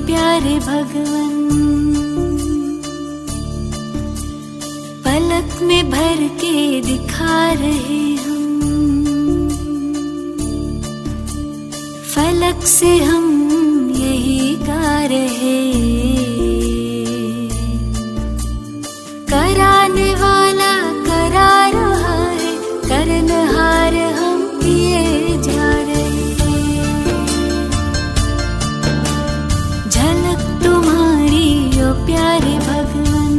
प्यारे भगवन, पलक में भर के दिखा रहे हम, फलक से हम यही गा रहे। कराने वाला करा रहा है, करनहार हम किए जा रहे। झलक तुम्हारी ओ प्यारे भगवन,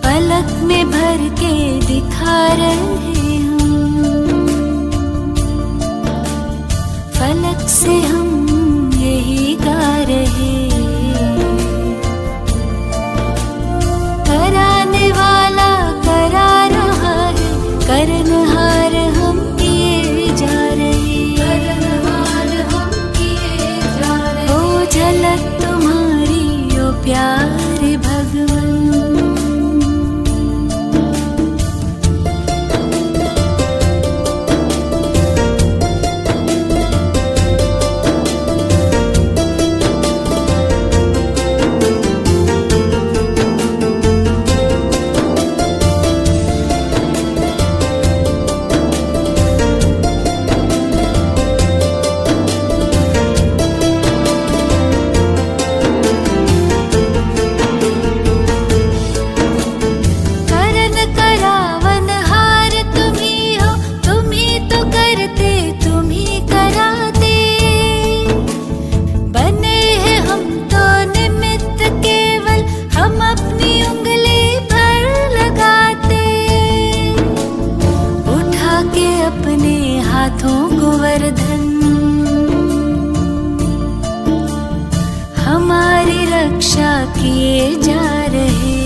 पलक में भर के दिखा रहे हम, फलक से हम यही गा रहे। कराने वाला करा रहा है, करनहार हम किए जा रहे। करनहार हम किए जा रहे। ओ झलक तुम्हारी ओ प्यारे भगवन। हाथों को वरदान हमारी रक्षा किए जा रहे।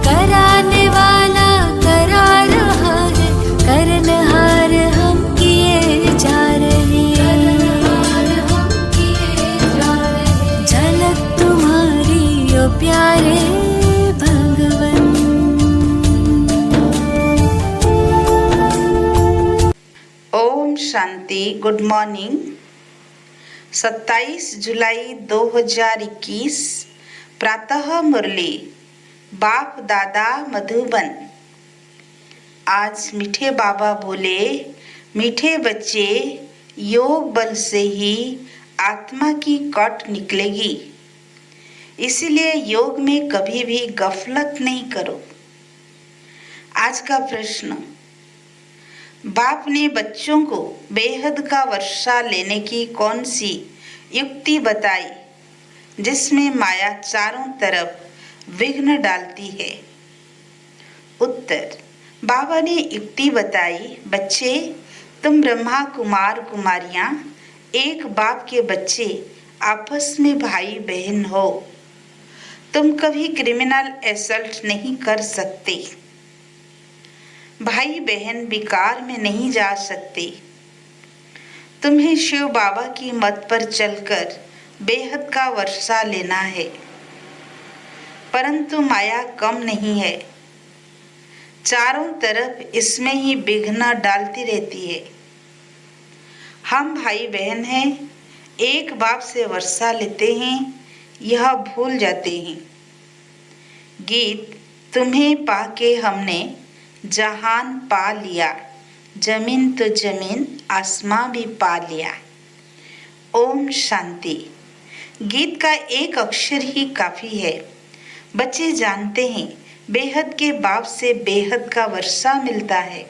कराने वाला करा रहा है, करनहार हम किए जा रहे। करनहार हम किए जा रहे। झलक तुम्हारी ओ प्यारे भगवन। ओम शांति। Good morning. 27 जुलाई 2021 प्रातः मुरली बाप दादा मधुबन। आज मीठे बाबा बोले, मीठे बच्चे, योग बल से ही आत्मा की कट निकलेगी, इसलिए योग में कभी भी गफलत नहीं करो। आज का प्रश्न, बाप ने बच्चों को बेहद का वर्षा लेने की कौन सी युक्ति बताई जिसमें माया चारों तरफ विघ्न डालती है? उत्तर, बाबा ने युक्ति बताई, बच्चे तुम ब्रह्मा कुमार कुमारियां एक बाप के बच्चे आपस में भाई बहन हो। तुम कभी क्रिमिनल असल्ट नहीं कर सकते, भाई बहन विकार में नहीं जा सकते। तुम्हें शिव बाबा की मत पर चलकर बेहद का वर्षा लेना है, परंतु माया कम नहीं है, चारों तरफ इसमें ही विघ्न डालती रहती है। हम भाई बहन हैं, एक बाप से वर्षा लेते हैं, यह भूल जाते हैं। गीत, तुम्हें पाके हमने जहान पा लिया, जमीन तो जमीन आसमां भी पा लिया। ओम शांति। गीत का एक अक्षर ही काफी है। बच्चे जानते हैं बेहद के बाप से बेहद का वर्षा मिलता है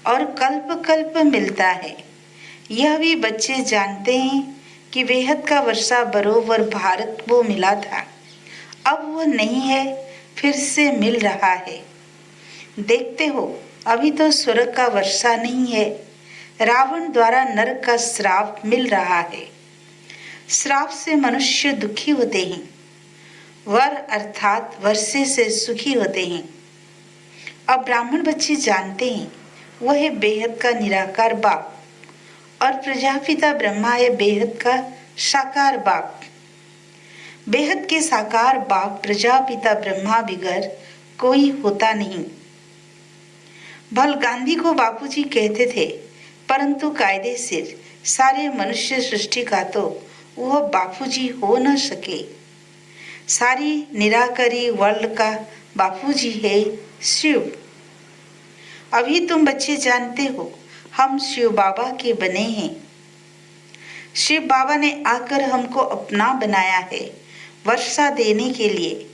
और कल्प कल्प मिलता है। यह भी बच्चे जानते हैं कि बेहद का वर्षा बरोबर भारत को मिला था, अब वो नहीं है, फिर से मिल रहा है। देखते हो, अभी तो स्वर्ग का वर्षा नहीं है, रावण द्वारा नरक का श्राप मिल रहा है। श्राप से मनुष्य दुखी होते हैं, वर अर्थात वर्षे से सुखी होते हैं। अब ब्राह्मण बच्चे जानते हैं वह है बेहद का निराकार बाप और प्रजापिता ब्रह्मा है बेहद का साकार बाप। बेहद के साकार बाप प्रजापिता ब्रह्मा बिगर कोई होता नहीं। भल गांधी को बापूजी कहते थे, परंतु कायदेशीर सारे मनुष्य सृष्टि का तो वह बापूजी हो न सके। सारी निराकरी वर्ल्ड का बापूजी है शिव। अभी तुम बच्चे जानते हो हम शिव बाबा के बने हैं। शिव बाबा ने आकर हमको अपना बनाया है वर्षा देने के लिए।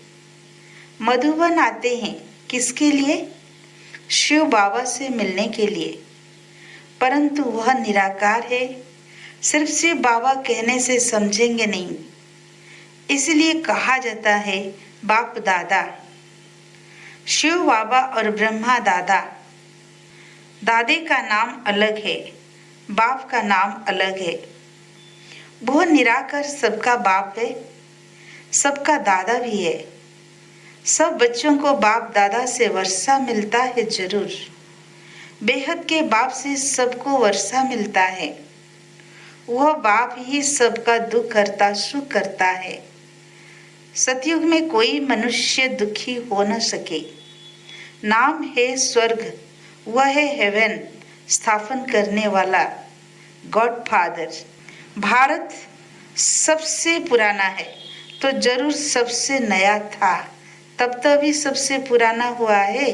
मधुबन आते हैं किसके लिए? शिव बाबा से मिलने के लिए। परंतु वह निराकार है, सिर्फ शिव बाबा कहने से समझेंगे नहीं। इसलिए कहा जाता है बाप दादा। शिव बाबा और ब्रह्मा दादा। दादे का नाम अलग है, बाप का नाम अलग है। वह निराकार सबका बाप है, सबका दादा भी है। सब बच्चों को बाप दादा से वर्षा मिलता है जरूर। बेहद के बाप से सबको वर्षा मिलता है। वह बाप ही सबका दुख करता सुख करता है। सतयुग में कोई मनुष्य दुखी हो न सके। नाम है स्वर्ग, वह है हेवन स्थापन करने वाला गॉड फादर। भारत सबसे पुराना है तो जरूर सबसे नया था, तब भी सबसे पुराना हुआ है।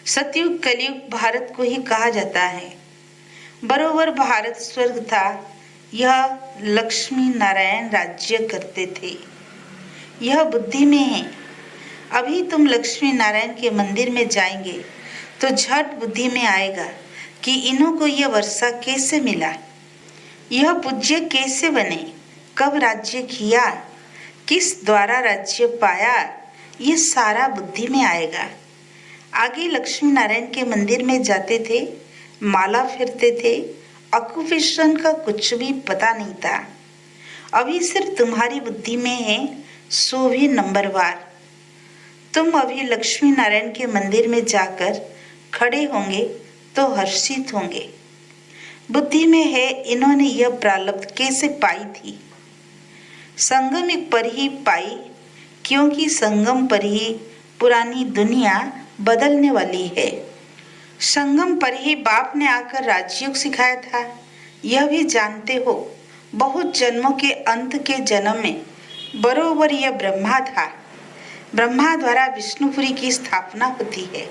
सतयुग कलयुग भारत को ही कहा जाता है। बरोबर भारत स्वर्ग था। यह लक्ष्मी नारायण राज्य करते थे। यह बुद्धि में है। अभी तुम लक्ष्मी नारायण के मंदिर में जाएंगे तो झट बुद्धि में आएगा कि इन्हों को यह वर्षा कैसे मिला, यह पूज्य कैसे बने, कब राज्य किया, किस द्वारा राज्य पाया, ये सारा बुद्धि में आएगा। आगे लक्ष्मी नारायण के मंदिर में जाते थे, माला फिरते थे, ऑक्यूपेशन का कुछ भी पता नहीं था। अभी सिर्फ तुम्हारी बुद्धि में है, सो भी नंबरवार। तुम अभी लक्ष्मी नारायण के मंदिर में जाकर खड़े होंगे तो हर्षित होंगे। बुद्धि में है इन्होंने यह प्रारब्ध कैसे पाई थी। संगम एक पर ही पाई, क्योंकि संगम पर ही पुरानी दुनिया बदलने वाली है। संगम पर ही बाप ने आकर राजयोग सिखाया था, यह भी जानते हो। बहुत जन्मों के अंत के जन्म में बरोबर यह ब्रह्मा था। ब्रह्मा द्वारा विष्णुपुरी की स्थापना होती है।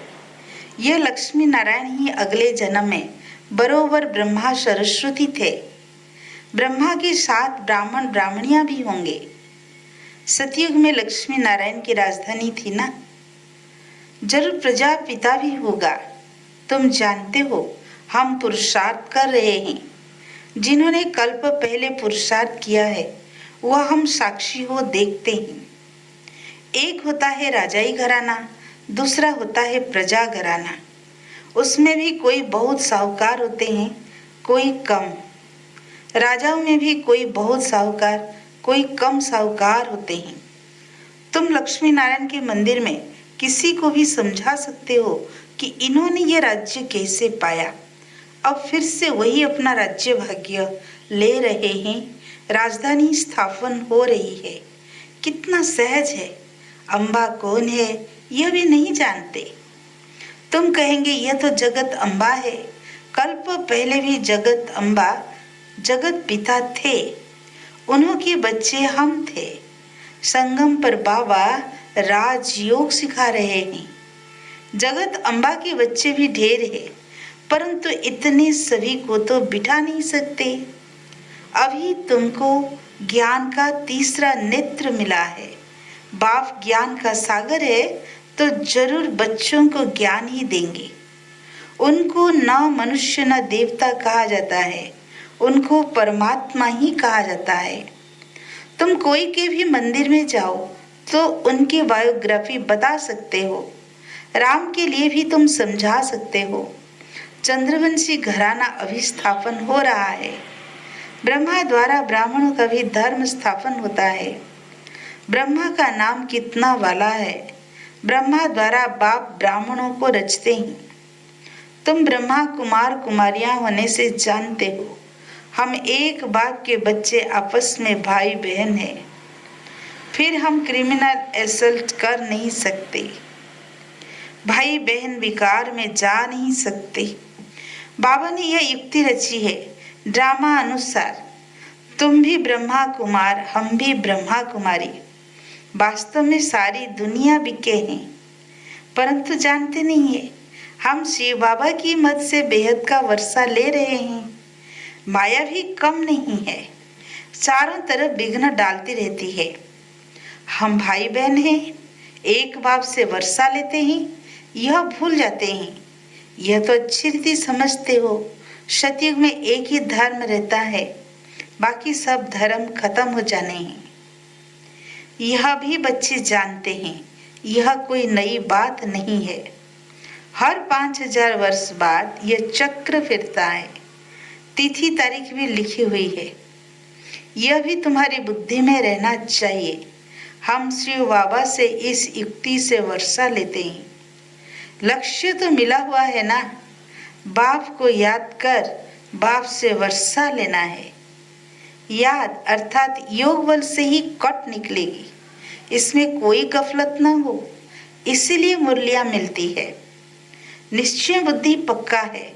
यह लक्ष्मी नारायण ही अगले जन्म में बरोबर ब्रह्मा सरस्वती थे। ब्रह्मा के साथ ब्राह्मण ब्राह्मणियां भी होंगे। सतयुग में लक्ष्मी नारायण की राजधानी थी ना, जरूर प्रजापिता भी होगा। तुम जानते हो हम पुरुषार्थ कर रहे हैं। जिन्होंने कल्प पहले पुरुषार्थ किया है वह हम साक्षी हो देखते हैं। एक होता है राजाई घराना, दूसरा होता है प्रजा घराना। उसमें भी कोई बहुत साहूकार होते हैं, कोई कम। राजाओं में भी कोई बहुत साहूकार, कोई कम साहूकार होते हैं। तुम लक्ष्मी नारायण के मंदिर में किसी को भी समझा सकते हो कि इन्होंने ये राज्य कैसे पाया। अब फिर से वही अपना राज्य भाग्य ले रहे हैं, राजधानी स्थापन हो रही है। कितना सहज है। अम्बा कौन है यह भी नहीं जानते। तुम कहेंगे यह तो जगत अम्बा है। कल्प पहले भी जगत अम्बा जगत पिता थे, उन्हों के बच्चे हम थे। संगम पर बाबा राजयोग सिखा रहे हैं। जगत अम्बा के बच्चे भी ढेर है, परंतु इतने सभी को तो बिठा नहीं सकते। अभी तुमको ज्ञान का तीसरा नेत्र मिला है। बाप ज्ञान का सागर है तो जरूर बच्चों को ज्ञान ही देंगे। उनको न मनुष्य न देवता कहा जाता है, उनको परमात्मा ही कहा जाता है। तुम कोई के भी मंदिर में जाओ तो उनकी बायोग्राफी बता सकते हो। राम के लिए भी तुम समझा सकते हो। चंद्रवंशी घराना अभी स्थापन हो रहा है। ब्रह्मा द्वारा ब्राह्मणों का भी धर्म स्थापन होता है। ब्रह्मा का नाम कितना वाला है। ब्रह्मा द्वारा बाप ब्राह्मणों को रचते हैं। तुम ब्रह्मा कुमार कुमारियां होने से जानते हो हम एक बाप के बच्चे आपस में भाई बहन हैं। फिर हम क्रिमिनल असल्ट कर नहीं सकते, भाई बहन विकार में जा नहीं सकते। बाबा ने यह युक्ति रची है ड्रामा अनुसार। तुम भी ब्रह्मा कुमार, हम भी ब्रह्मा कुमारी। वास्तव में सारी दुनिया बिके हैं, परंतु जानते नहीं है हम शिव बाबा की मत से बेहद का वर्षा ले रहे हैं। माया भी कम नहीं है, चारों तरफ विघ्न डालती रहती है। हम भाई बहन हैं, एक बाप से वर्षा लेते हैं, यह भूल जाते हैं। यह तो अच्छी रीति समझते हो, सतयुग में एक ही धर्म रहता है, बाकी सब धर्म खत्म हो जाने हैं। यह भी बच्चे जानते हैं, यह कोई नई बात नहीं है। हर 5000 वर्ष बाद यह चक्र फिरता है, तिथि तारीख भी लिखी हुई है। यह भी तुम्हारी बुद्धि में रहना चाहिए। हम शिव बाबा से इस युक्ति से वर्षा लेते हैं। लक्ष्य तो मिला हुआ है ना, बाप को याद कर बाप से वर्षा लेना है। याद अर्थात योग बल से ही कट निकलेगी, इसमें कोई गफलत न हो, इसीलिए मुरलियां मिलती है। निश्चय बुद्धि पक्का है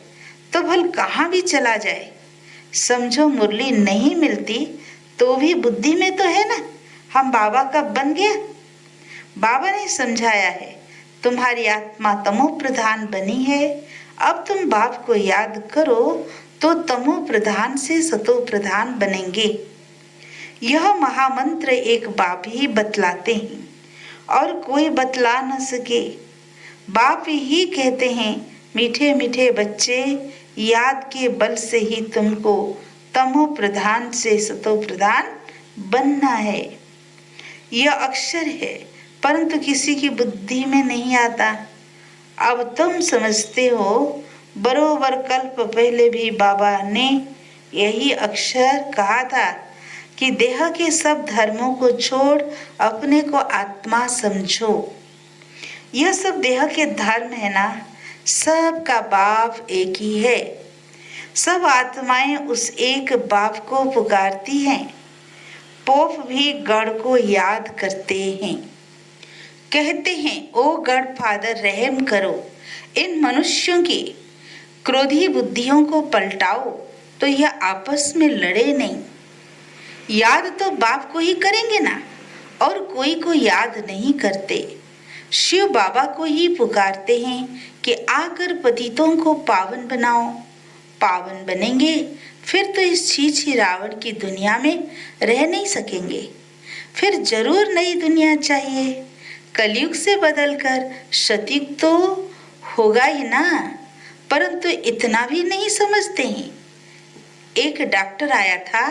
तो भल कहाँ भी चला जाए। समझो मुरली नहीं मिलती तो भी बुद्धि में तो है ना, हम बाबा का बन गया। बाबा ने समझाया है तुम्हारी आत्मा तमो प्रधान बनी है, अब तुम बाप को याद करो तो तमो प्रधान से सतो प्रधान बनेंगे। यह महामंत्र एक बाप ही बतलाते हैं और कोई बतला न सके। बाप ही कहते हैं मीठे मीठे बच्चे, याद के बल से ही तुमको तमो प्रधान से सतो प्रधान बनना है। यह अक्षर है परंतु किसी की बुद्धि में नहीं आता। अब तुम समझते हो, बरोबर कल्प पहले भी बाबा ने यही अक्षर कहा था कि देह के सब धर्मों को छोड़ अपने को आत्मा समझो। यह सब देह के धर्म है ना, सब का बाप एक ही है। सब आत्माएं उस एक बाप को पुकारती हैं। पोप भी गढ़ को याद करते हैं, कहते हैं ओ गढ़ फादर रहम करो, इन मनुष्यों की क्रोधी बुद्धियों को पलटाओ तो यह आपस में लड़े नहीं। याद तो बाप को ही करेंगे ना, और कोई को याद नहीं करते। शिव बाबा को ही पुकारते हैं कि आकर पतितों को पावन बनाओ। पावन बनेंगे फिर तो इस छीछी रावण की दुनिया में रह नहीं सकेंगे। फिर जरूर नई दुनिया चाहिए, कलयुग से बदलकर सतयुग तो होगा ही ना, परंतु इतना भी नहीं समझते हैं। एक डॉक्टर आया था,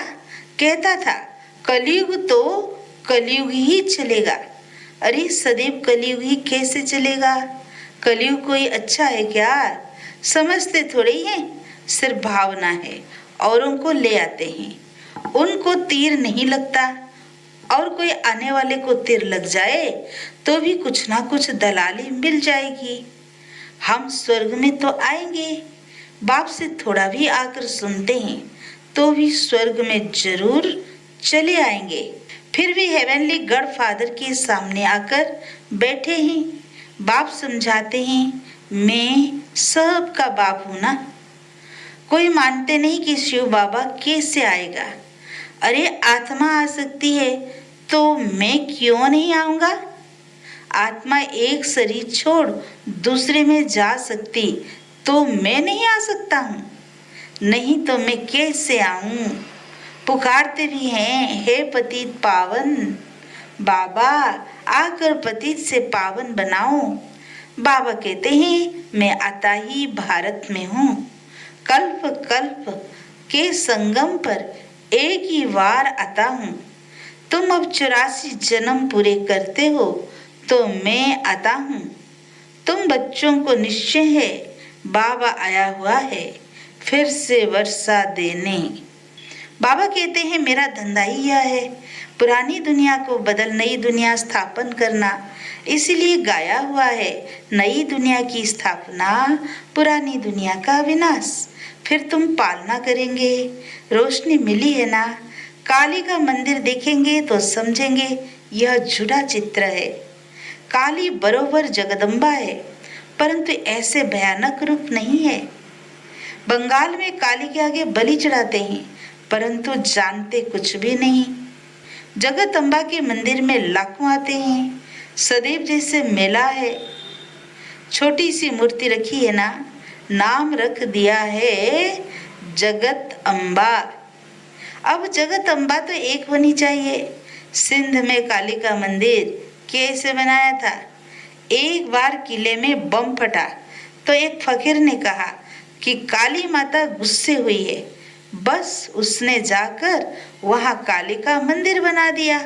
कहता था कलयुग तो कलयुग ही चलेगा। अरे सदैव कलयुग ही कैसे चलेगा? कलयुग कोई अच्छा है क्या? समझते थोड़े ही हैं, सिर्फ भावना है। औरों को ले आते हैं, उनको तीर नहीं लगता, और कोई आने वाले को तीर लग जाए तो भी कुछ ना कुछ दलाली मिल जाएगी। हम स्वर्ग में तो आएंगे, बाप से थोड़ा भी आकर सुनते हैं तो भी स्वर्ग में जरूर चले आएंगे। फिर भी हेवनली गॉड फादर के सामने आकर बैठे हैं। बाप समझाते हैं मैं सबका बाप हूं ना। कोई मानते नहीं कि शिव बाबा कैसे आएगा। अरे आत्मा आ सकती है तो मैं क्यों नहीं आऊंगा? आत्मा एक शरीर छोड़ दूसरे में जा सकती तो मैं नहीं आ सकता हूँ? नहीं तो मैं कैसे आऊं? पुकारते भी हैं हे पतित पावन, बाबा आकर पतित से पावन बनाओ। बाबा कहते हैं मैं आता ही भारत में हूँ। कल्प कल्प के संगम पर एक ही बार आता हूँ। तुम अब 84 जन्म पूरे करते हो तो मैं आता हूँ। तुम बच्चों को निश्चय है बाबा आया हुआ है फिर से वर्षा देने। बाबा कहते हैं मेरा धंधा ही यह है, पुरानी दुनिया को बदल नई दुनिया स्थापन करना। इसीलिए गाया हुआ है नई दुनिया की स्थापना, पुरानी दुनिया का विनाश। फिर तुम पालना करेंगे। रोशनी मिली है ना, काली का मंदिर देखेंगे तो समझेंगे यह झूठा चित्र है। काली बरोबर जगदम्बा है, परंतु ऐसे भयानक रूप नहीं है। बंगाल में काली के आगे बलि चढ़ाते हैं, परंतु जानते कुछ भी नहीं। जगदम्बा के मंदिर में लाखों आते हैं, सदैव जैसे मेला है। छोटी सी मूर्ति रखी है ना, नाम रख दिया है जगत अम्बा। अब जगत अम्बा तो एक होनी चाहिए। सिंध में काली का मंदिर कैसे बनाया था? एक बार किले में बम फटा तो एक फकीर ने कहा कि काली माता गुस्से हुई है। बस उसने जाकर वहां काली का मंदिर बना दिया।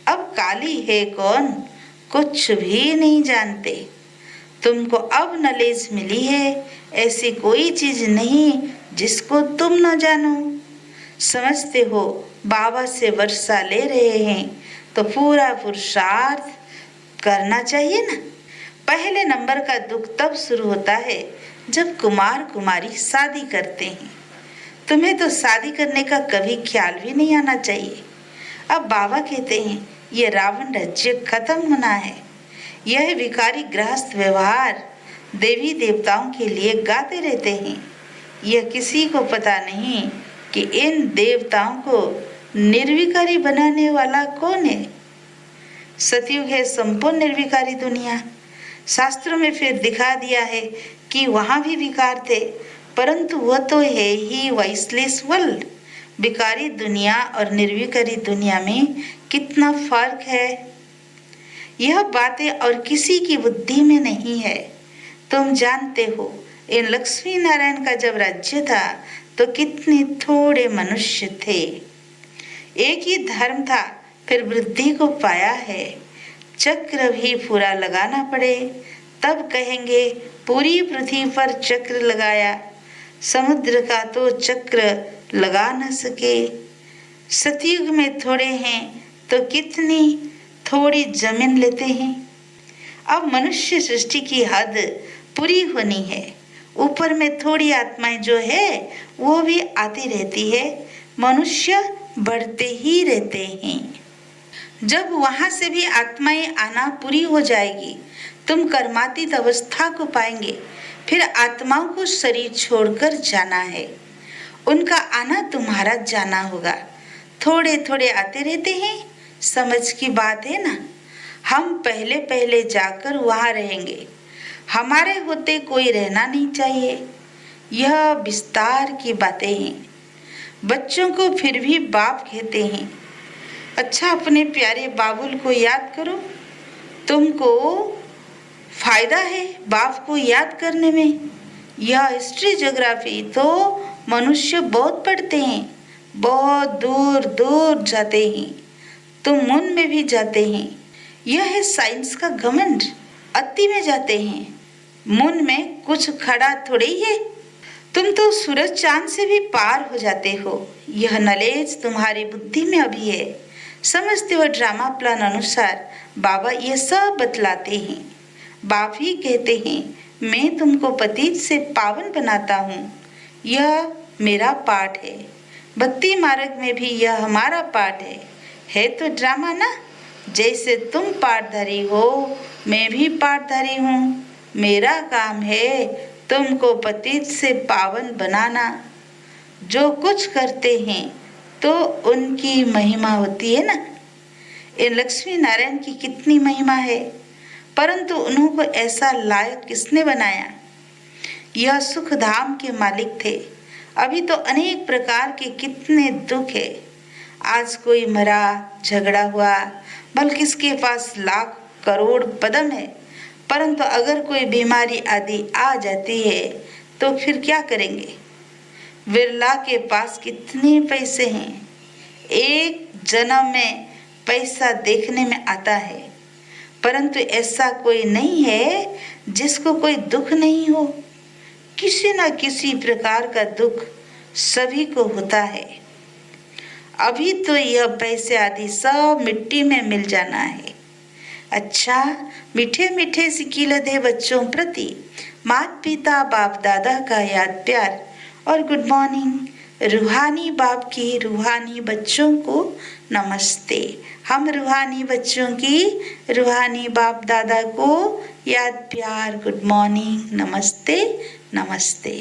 अब काली है कौन, कुछ भी नहीं जानते। तुमको अब नॉलेज मिली है, ऐसी कोई चीज नहीं जिसको तुम न जानो। समझते हो बाबा से वर्षा ले रहे हैं तो पूरा पुरुषार्थ करना चाहिए ना। पहले नंबर का दुख तब शुरू होता है जब कुमार कुमारी शादी करते हैं। तुम्हें तो शादी करने का कभी ख्याल भी नहीं आना चाहिए। अब बाबा कहते हैं ये रावण राज्य खत्म होना है। यह विकारी गृहस्थ व्यवहार देवी देवताओं के लिए गाते रहते हैं। यह किसी को पता नहीं कि इन देवताओं को निर्विकारी बनाने वाला कौन है। सतयुग है संपूर्ण निर्विकारी दुनिया। शास्त्रों में फिर दिखा दिया है कि वहां भी विकार थे, परंतु वह तो है ही वाइसलेस वर्ल्ड। विकारी दुनिया और निर्विकारी दुनिया में कितना फर्क है। यह बातें और किसी की बुद्धि में नहीं है। तुम जानते हो इन लक्ष्मी नारायण का जब राज्य था तो कितने थोड़े मनुष्य थे। एक ही धर्म था, फिर वृद्धि को पाया है। चक्र भी पूरा लगाना पड़े तब कहेंगे पूरी पृथ्वी पर चक्र लगाया। समुद्र का तो चक्र लगा न सके। सतयुग में थोड़े हैं तो कितनी थोड़ी जमीन लेते हैं। अब मनुष्य सृष्टि की हद पूरी होनी है। ऊपर में थोड़ी आत्माएं जो है वो भी आती रहती है। मनुष्य बढ़ते ही रहते हैं। जब वहां से भी आत्माएं आना पूरी हो जाएगी, तुम कर्मातीत अवस्था को पाएंगे। फिर आत्माओं को शरीर छोड़कर जाना है। उनका आना तुम्हारा जाना होगा। थोड़े थोड़े आते रहते हैं, समझ की बात है ना। हम पहले पहले जाकर वहां रहेंगे। हमारे होते कोई रहना नहीं चाहिए। यह विस्तार की बातें हैं। बच्चों को फिर भी बाप कहते हैं। अच्छा, अपने प्यारे बाबुल को याद करो। तुमको फायदा है बाप को याद करने में। यह हिस्ट्री ज्योग्राफी तो मनुष्य बहुत पढ़ते हैं, बहुत दूर दूर जाते हैं। तुम मून में भी जाते हैं। यह है साइंस का घमंड। अति में जाते हैं। मून में कुछ खड़ा थोड़ी है। तुम तो सूरज चांद से भी पार हो जाते हो। यह नॉलेज तुम्हारी बुद्धि में अभी है। समझते हो ड्रामा प्लान अनुसार बाबा ये सब बतलाते हैं। बाप ही कहते हैं मैं तुमको पतित से पावन बनाता हूँ। यह मेरा पाठ है। भक्ति मार्ग में भी यह हमारा पाठ है तो ड्रामा ना। जैसे तुम पाठधारी हो मैं भी पाठधारी हूँ। मेरा काम है तुमको पतित से पावन बनाना। जो कुछ करते हैं तो उनकी महिमा होती है ना। इन लक्ष्मी नारायण की कितनी महिमा है, परंतु उन्होंने ऐसा लायक किसने बनाया। यह सुख धाम के मालिक थे। अभी तो अनेक प्रकार के कितने दुख है। आज कोई मरा, झगड़ा हुआ, बल्कि इसके पास लाख करोड़ पदम है, परंतु अगर कोई बीमारी आदि आ जाती है तो फिर क्या करेंगे। बिरला के पास कितने पैसे हैं। एक जन्म में पैसा देखने में आता है, परंतु ऐसा कोई नहीं है जिसको कोई दुख नहीं हो। किसी न किसी प्रकार का दुख सभी को होता है। अभी तो यह पैसे आदि सब मिट्टी में मिल जाना है। अच्छा, मीठे मीठे सिकील दे बच्चों प्रति माता पिता बाप दादा का याद प्यार और गुड मॉर्निंग। रूहानी बाप की रूहानी बच्चों को नमस्ते। हम रूहानी बच्चों की रूहानी बाप दादा को याद प्यार गुड मॉर्निंग, नमस्ते नमस्ते।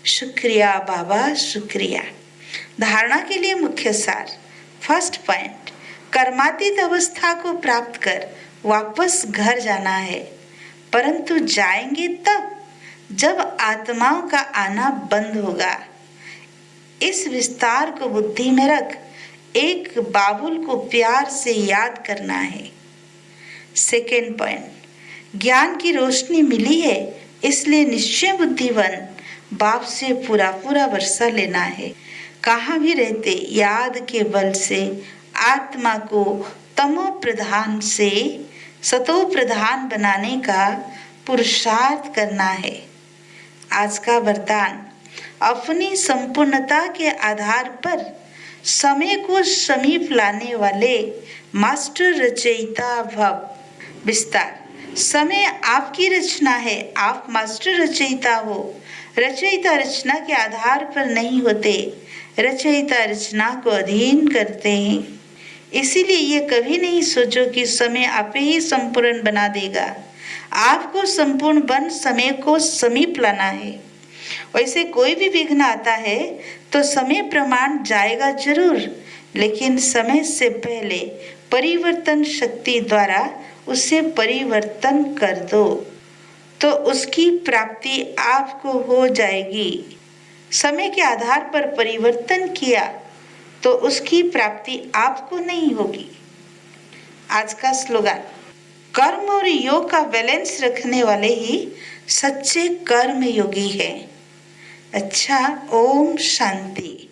शुक्रिया बाबा, शुक्रिया। धारणा के लिए मुख्य सार। फर्स्ट पॉइंट, कर्मातीत अवस्था को प्राप्त कर वापस घर जाना है, परंतु जाएंगे तब जब आत्माओं का आना बंद होगा। इस विस्तार को बुद्धि में रख एक बाबुल को प्यार से याद करना है। सेकेंड पॉइंट, ज्ञान की रोशनी मिली है, इसलिए निश्चय बुद्धिवन बाप से पूरा पूरा वर्षा लेना है। कहाँ भी रहते याद के बल से आत्मा को तमो प्रधान से सतो प्रधान बनाने का पुरुषार्थ करना है। आज का वरदान, अपनी संपूर्णता के आधार पर समय को समीप लाने वाले मास्टर रचयिता भव। विस्तार, समय आपकी रचना है, आप मास्टर रचयिता हो। रचयिता रचना के आधार पर नहीं होते, रचयिता रचना को अधीन करते हैं। इसीलिए ये कभी नहीं सोचो कि समय आपे ही संपूर्ण बना देगा। आपको संपूर्ण बन समय को समीप लाना है। वैसे कोई भी विघ्न आता है तो समय प्रमाण जाएगा जरूर, लेकिन समय से पहले परिवर्तन शक्ति द्वारा उसे परिवर्तन कर दो तो उसकी प्राप्ति आपको हो जाएगी। समय के आधार पर परिवर्तन किया तो उसकी प्राप्ति आपको नहीं होगी। आज का स्लोगन, कर्म और योग का बैलेंस रखने वाले ही सच्चे कर्म योगी हैं। अच्छा, ओम शांति।